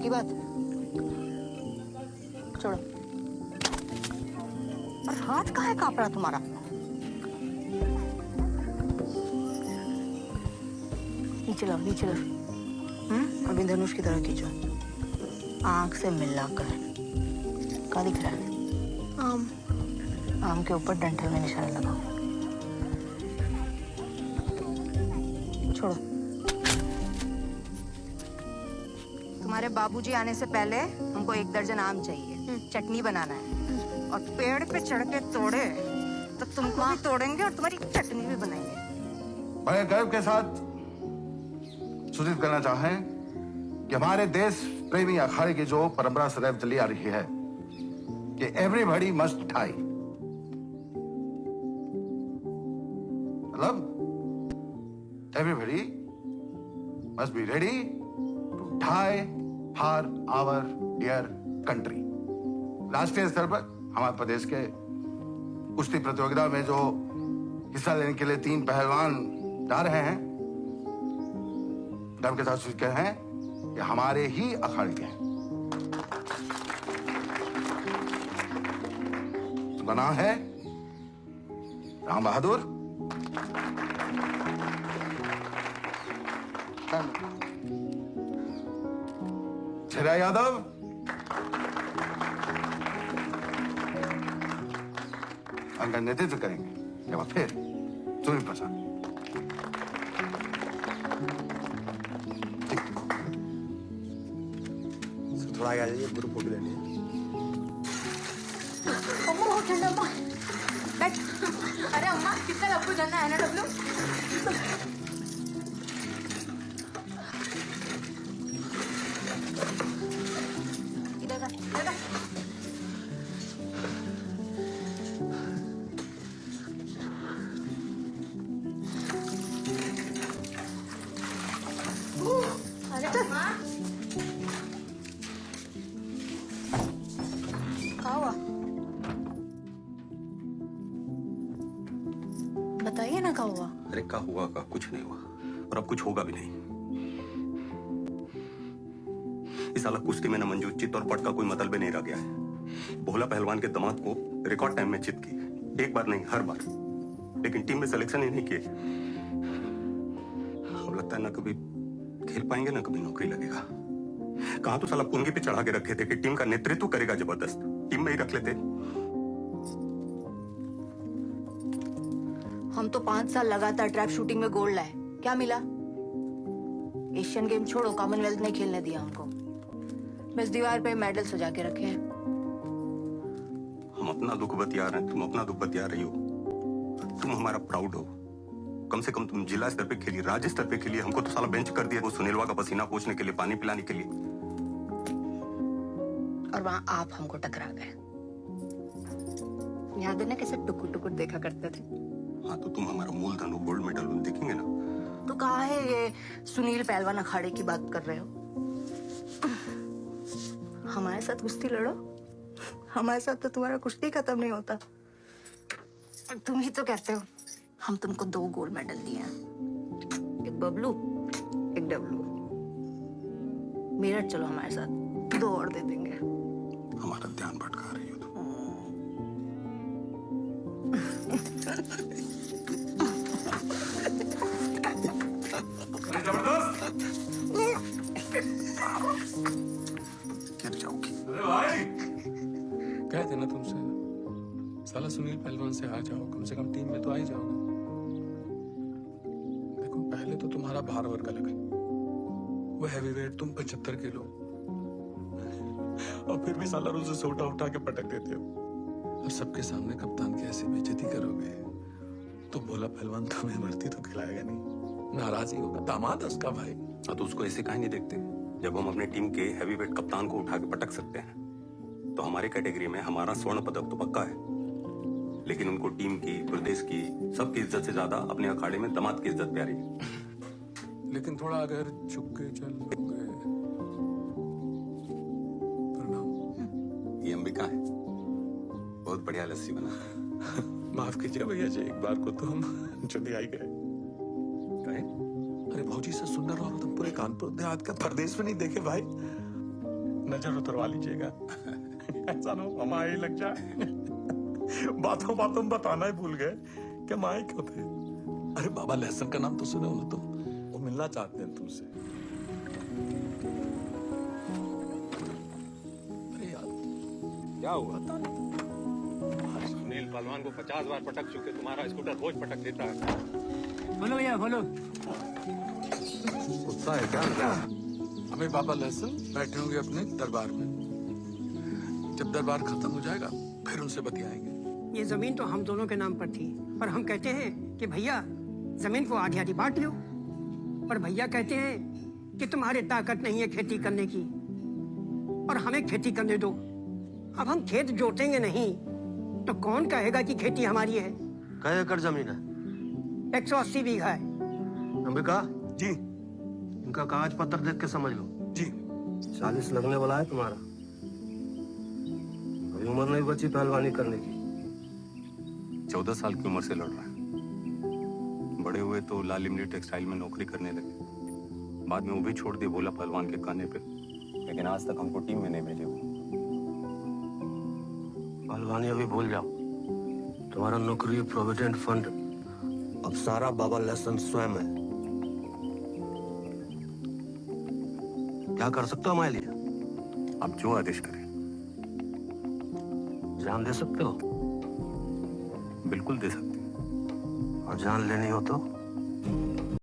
पक्की बात? छोड़ो। और हाथ कहाँ है कांप रहा तुम्हारा? नीचे लाओ, नीचे लाओ। अभी धनुष की तरह खींचो, आंख से मिलाकर। क्या दिख रहा है? आम। आम के ऊपर डंठल में निशाना लगाओ। छोड़ो। तुम्हारे बाबूजी आने से पहले हमको 1 दर्जन आम चाहिए, चटनी बनाना है। और पेड़ पे चढ़ के तोड़े तो तुमको भी तोड़ेंगे और तुम्हारी चटनी भी बनाएंगे। बड़े गर्व के साथ सूचित करना चाहें कि हमारे देश प्रेमी अखाड़े की जो परंपरा सदैव चली आ रही है कि एवरीबॉडी मस्ट डाई, मतलब everybody must be ready to die for our dear country. राष्ट्रीय स्तर पर हमारे प्रदेश के कुश्ती प्रतियोगिता में जो हिस्सा लेने के लिए 3 पहलवान जा रहे हैं, गर्व के साथ सूचित कर रहे हैं कि हमारे ही अखाड़े के हैं। उनका नाम है राम बहादुर, छेरा यादव, उनका नेतृत्व करेंगे। के बाद फिर सुनील प्रसाद। थोड़ा आगे आ जाइए, ग्रुप फोटो लेनी है। अम्मा बहुत ठंडा। अम्मा बैठ। अरे अम्मा कितना आपको जाना है ना डब्लू? इधर का, इधर का। अरे अम्मा क्या हुआ? बताइए ना क्या हुआ? अरे क्या हुआ का कुछ नहीं हुआ, और अब कुछ होगा भी नहीं। इस साल कुश्ती में न मंजू चित और पट का कोई मतलब नहीं रह गया है। भोला पहलवान के दामाद को रिकॉर्ड टाइम में चित की, एक बार नहीं हर बार, लेकिन टीम में सिलेक्शन ही नहीं किए। अब लगता है ना कभी खेल पाएंगे ना कभी नौकरी लगेगा। कहां तो साला पुंगी पे चढ़ा के रखे थे कि टीम का नेतृत्व करेगा, जबरदस्त टीम में ही रख लेते। हम तो 5 साल लगातार ट्रैप शूटिंग में गोल्ड लाए, क्या मिला? एशियन गेम छोड़ो, कॉमनवेल्थ नहीं खेलने दिया हमको। बस दीवार पे मेडल सजा के रखे हैं। हम अपना दुख बतिया रहे हैं, तुम अपना दुख बतिया रही हो। तुम हमारा प्राउड हो, कम से कम तुम जिला स्तर पे खेली, राज्य स्तर पे खेली। हमको तो साला बेंच कर दिया वो सुनीलवा का पसीना पोंछने के लिए, पानी पिलाने के लिए। और वहां आप हमको टकरा गए। याद है ना कैसे टुकुर टुकुर देखा करते थे? हाँ तो तुम हमारा मूलधन हो, गोल्ड मेडल देखेंगे ना। तो कहा है ये सुनील पहलवान अखाड़े की बात कर रहे हो? हमारे साथ कुश्ती लड़ो, हमारे साथ तो तुम्हारा कुश्ती खत्म नहीं होता। तुम ही तो कहते हो हम तुमको 2 गोल्ड मेडल दिए हैं, एक बबलू एक डब्लू। मेरठ चलो हमारे साथ, 2 और दे देंगे। हमारा ध्यान भटका रही हो तुम। गिर जाओगी। अरे भाई कहते ना तुमसे, साला सुनील पहलवान से आ जाओ, कम से कम टीम में तो आ ही जाओगे। देखो पहले तो तुम्हारा भार वर्ग अलग है, वो हैवीवेट, तुम 75 किलो, और फिर भी साला रोज सोटा उठा के पटक देते हो। अब सबके सामने कप्तान की ऐसी बेइज्जती करोगे तो भोला पहलवान तुम्हें भर्ती तो खिलाएगा नहीं, नाराज ही होगा। दामाद है उसका भाई। हाँ तो उसको ऐसे काहे नहीं देखते? जब हम अपने टीम के हैवीवेट कप्तान को उठा के पटक सकते हैं तो हमारे कैटेगरी में हमारा स्वर्ण पदक तो पक्का है। लेकिन उनको टीम की, प्रदेश की, सबकी इज्जत से ज्यादा अपने अखाड़े में दामाद की इज्जत प्यारी है। लेकिन थोड़ा अगर झुक के चल लोगे। प्रणाम। ये अंबिका है, बहुत बढ़िया लस्सी बना है। माफ कीजिए भैया जी, एक बार को तो हम चले आई गए। कहे? अरे भौजी से सुंदर और तुम पूरे कानपुर देहात का परदेश में नहीं देखे भाई। नजर उतरवा लीजिएगा। ऐसा ना हो हमारे लग जाए। बातों बातों में बताना ही भूल गए कि माए क्यों थे। अरे बाबा लहसन का नाम तो सुने हो ना तुम, वो मिलना चाहते हैं तुमसे। अरे यार क्या हुआ? सुनील पहलवान को 50 बार पटक चुके, तुम्हारा स्कूटर रोज पटक देता है। बोलो भैया बोलो। गुस्सा है क्या? हमें बाबा लहसन बैठे होंगे अपने दरबार में। जब दरबार खत्म हो जाएगा फिर उनसे बतियाएंगे। ये जमीन तो हम दोनों के नाम पर थी, पर हम कहते हैं कि भैया जमीन को आधी आधी बांट लो। पर भैया कहते हैं कि तुम्हारे ताकत नहीं है खेती करने की और हमें खेती करने दो। अब हम खेत जोतेंगे नहीं तो कौन कहेगा कि खेती हमारी है। कई एकड़ जमीन है? 180 बीघा है। अंबिका, जी इनका कागज पत्र देख के समझ लो। जी 40 लगने वाला है तुम्हारा। अभी उम्र नहीं बची पहलवानी करने की। 14 साल की उम्र से लड़ रहा है। बड़े हुए तो लाल इमली टेक्सटाइल में नौकरी करने लगे, बाद में वो भी छोड़ दिए भोला पहलवान के कहने पे। लेकिन आज तक हमको टीम में नहीं भेजे वो। पहलवानी अभी भूल जाओ। तुम्हारा नौकरी, प्रोविडेंट फंड अब सारा बाबा लहसन स्वयं है। क्या कर सकते हो हमारे लिए? आप जो आदेश करें। जान दे सकते हो? बिल्कुल दे सकते हैं। और जान लेनी हो तो